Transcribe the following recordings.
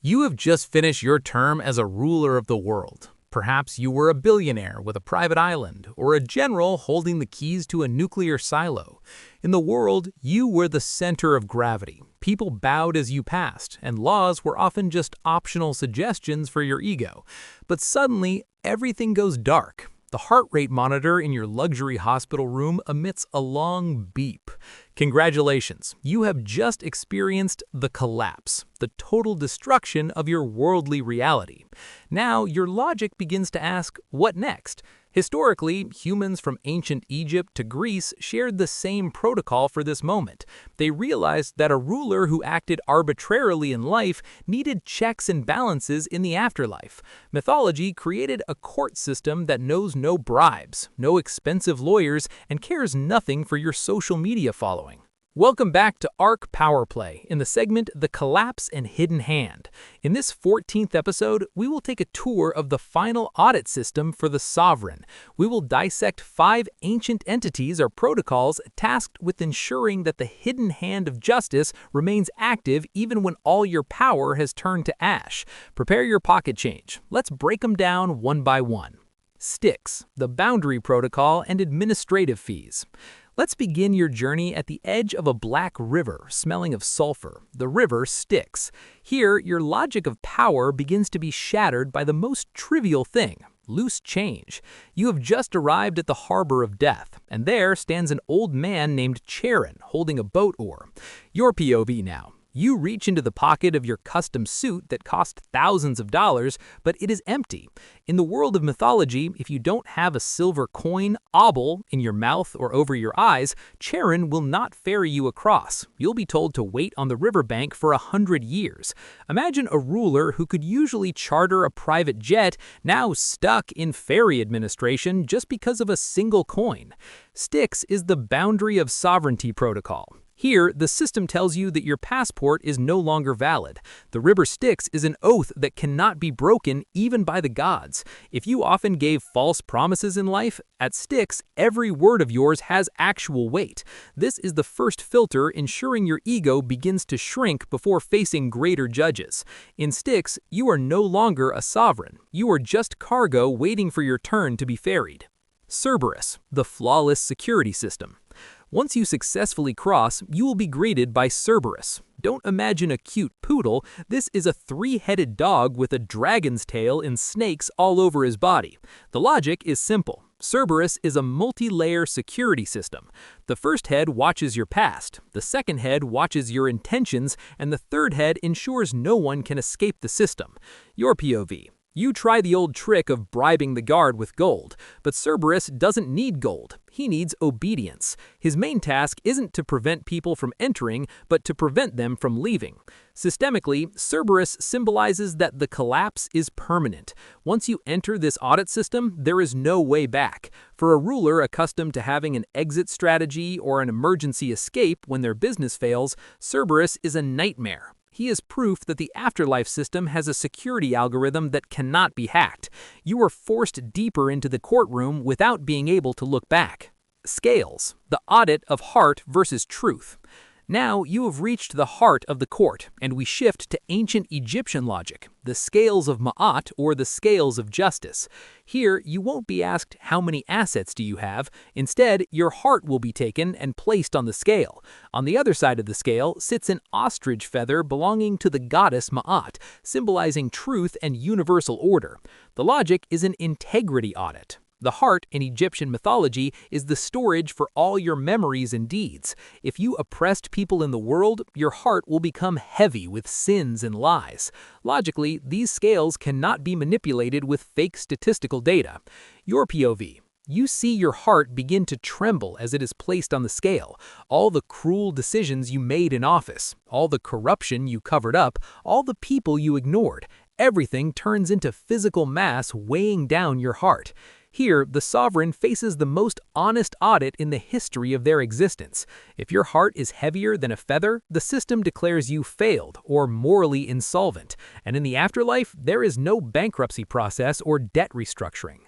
You have just finished your term as a ruler of the world. Perhaps you were a billionaire with a private island, or a general holding the keys to a nuclear silo. In the world, you were the center of gravity. People bowed as you passed, and laws were often just optional suggestions for your ego. But suddenly, everything goes dark. The heart rate monitor in your luxury hospital room emits a long beep. Congratulations, you have just experienced the collapse, the total destruction of your worldly reality. Now, your logic begins to ask, what next? Historically, humans from ancient Egypt to Greece shared the same protocol for this moment. They realized that a ruler who acted arbitrarily in life needed checks and balances in the afterlife. Mythology created a court system that knows no bribes, no expensive lawyers, and cares nothing for your social media following. Welcome back to ARC Power Play in the segment The Collapse and Hidden Hand. In this 14th episode, we will take a tour of the final audit system for the sovereign. We will dissect 5 ancient entities or protocols tasked with ensuring that the hidden hand of justice remains active even when all your power has turned to ash. Prepare your pocket change. Let's break them down one by one. Styx, the boundary protocol and administrative fees. Let's begin your journey at the edge of a black river smelling of sulfur, the river Styx. Here, your logic of power begins to be shattered by the most trivial thing, loose change. You have just arrived at the harbor of death, and there stands an old man named Charon holding a boat oar. Your POV now. You reach into the pocket of your custom suit that cost thousands of dollars, but it is empty. In the world of mythology, if you don't have a silver coin, obol, in your mouth or over your eyes, Charon will not ferry you across. You'll be told to wait on the riverbank for 100 years. Imagine a ruler who could usually charter a private jet, now stuck in ferry administration just because of a single coin. Styx is the boundary of sovereignty protocol. Here, the system tells you that your passport is no longer valid. The river Styx is an oath that cannot be broken even by the gods. If you often gave false promises in life, at Styx, every word of yours has actual weight. This is the first filter ensuring your ego begins to shrink before facing greater judges. In Styx, you are no longer a sovereign. You are just cargo waiting for your turn to be ferried. Cerberus, the flawless security system. Once you successfully cross, you will be greeted by Cerberus. Don't imagine a cute poodle. This is a 3-headed dog with a dragon's tail and snakes all over his body. The logic is simple. Cerberus is a multi-layer security system. The first head watches your past, the second head watches your intentions, and the third head ensures no one can escape the system. Your POV. You try the old trick of bribing the guard with gold, but Cerberus doesn't need gold. He needs obedience. His main task isn't to prevent people from entering, but to prevent them from leaving. Systemically, Cerberus symbolizes that the collapse is permanent. Once you enter this audit system, there is no way back. For a ruler accustomed to having an exit strategy or an emergency escape when their business fails, Cerberus is a nightmare. He is proof that the afterlife system has a security algorithm that cannot be hacked. You are forced deeper into the courtroom without being able to look back. Scales, the audit of heart versus truth. Now you have reached the heart of the court, and we shift to ancient Egyptian logic, the scales of Ma'at or the scales of justice. Here, you won't be asked how many assets do you have. Instead, your heart will be taken and placed on the scale. On the other side of the scale sits an ostrich feather belonging to the goddess Ma'at, symbolizing truth and universal order. The logic is an integrity audit. The heart in Egyptian mythology is the storage for all your memories and deeds. If you oppressed people in the world, your heart will become heavy with sins and lies. Logically, these scales cannot be manipulated with fake statistical data. Your POV. You see your heart begin to tremble as it is placed on the scale. All the cruel decisions you made in office, all the corruption you covered up, all the people you ignored, everything turns into physical mass weighing down your heart. Here, the sovereign faces the most honest audit in the history of their existence. If your heart is heavier than a feather, the system declares you failed or morally insolvent. And in the afterlife, there is no bankruptcy process or debt restructuring.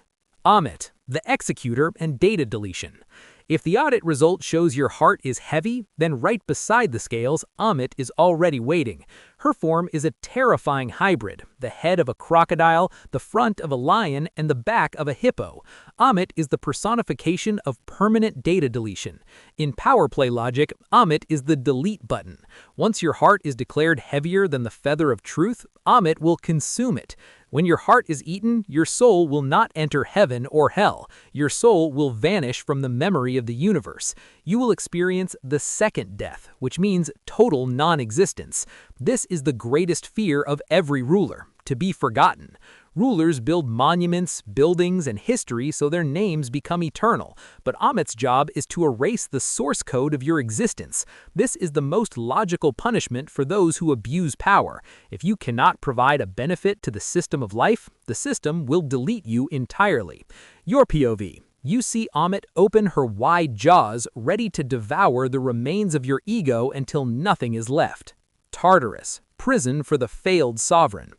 Ammit, the executor and data deletion. If the audit result shows your heart is heavy, then right beside the scales, Ammit is already waiting. Her form is a terrifying hybrid, the head of a crocodile, the front of a lion, and the back of a hippo. Ammit is the personification of permanent data deletion. In power play logic, Ammit is the delete button. Once your heart is declared heavier than the feather of truth, Ammit will consume it. When your heart is eaten, your soul will not enter heaven or hell. Your soul will vanish from the memory of the universe. You will experience the second death, which means total non-existence. This is the greatest fear of every ruler, to be forgotten. Rulers build monuments, buildings, and history so their names become eternal, but Ammit's job is to erase the source code of your existence. This is the most logical punishment for those who abuse power. If you cannot provide a benefit to the system of life, the system will delete you entirely. Your POV. You see Ammit open her wide jaws, ready to devour the remains of your ego until nothing is left. Tartarus, prison for the failed sovereign.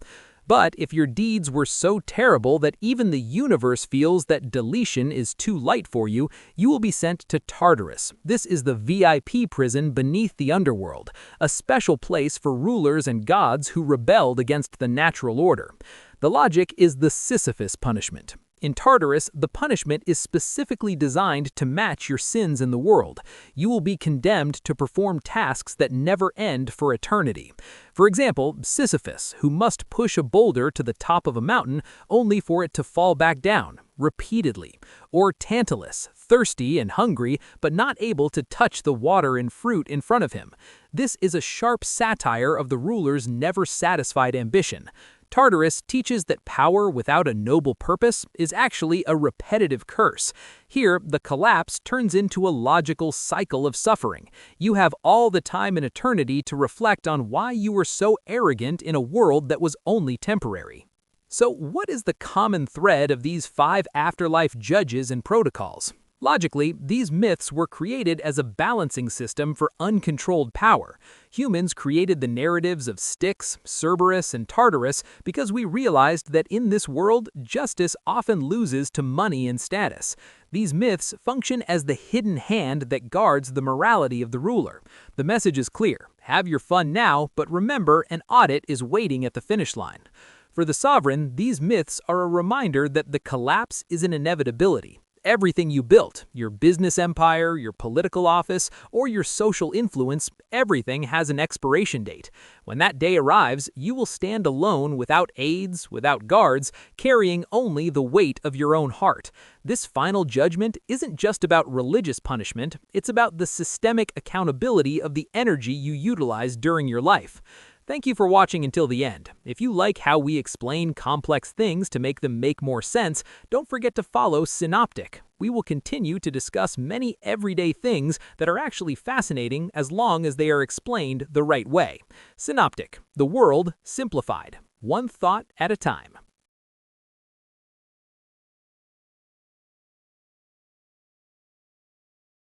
But if your deeds were so terrible that even the universe feels that deletion is too light for you, you will be sent to Tartarus. This is the VIP prison beneath the underworld, a special place for rulers and gods who rebelled against the natural order. The logic is the Sisyphus punishment. In Tartarus, the punishment is specifically designed to match your sins in the world. You will be condemned to perform tasks that never end for eternity. For example, Sisyphus, who must push a boulder to the top of a mountain only for it to fall back down, repeatedly. Or Tantalus, thirsty and hungry, but not able to touch the water and fruit in front of him. This is a sharp satire of the ruler's never-satisfied ambition. Tartarus teaches that power without a noble purpose is actually a repetitive curse. Here, the collapse turns into a logical cycle of suffering. You have all the time in eternity to reflect on why you were so arrogant in a world that was only temporary. So, what is the common thread of these 5 afterlife judges and protocols? Logically, these myths were created as a balancing system for uncontrolled power. Humans created the narratives of Styx, Cerberus, and Tartarus because we realized that in this world, justice often loses to money and status. These myths function as the hidden hand that guards the morality of the ruler. The message is clear: have your fun now, but remember, an audit is waiting at the finish line. For the sovereign, these myths are a reminder that the collapse is an inevitability. Everything you built, your business empire, your political office, or your social influence, everything has an expiration date. When that day arrives, you will stand alone without aides, without guards, carrying only the weight of your own heart. This final judgment isn't just about religious punishment, it's about the systemic accountability of the energy you utilized during your life. Thank you for watching until the end. If you like how we explain complex things to make them make more sense, don't forget to follow Synoptic. We will continue to discuss many everyday things that are actually fascinating as long as they are explained the right way. Synoptic, the world simplified, one thought at a time.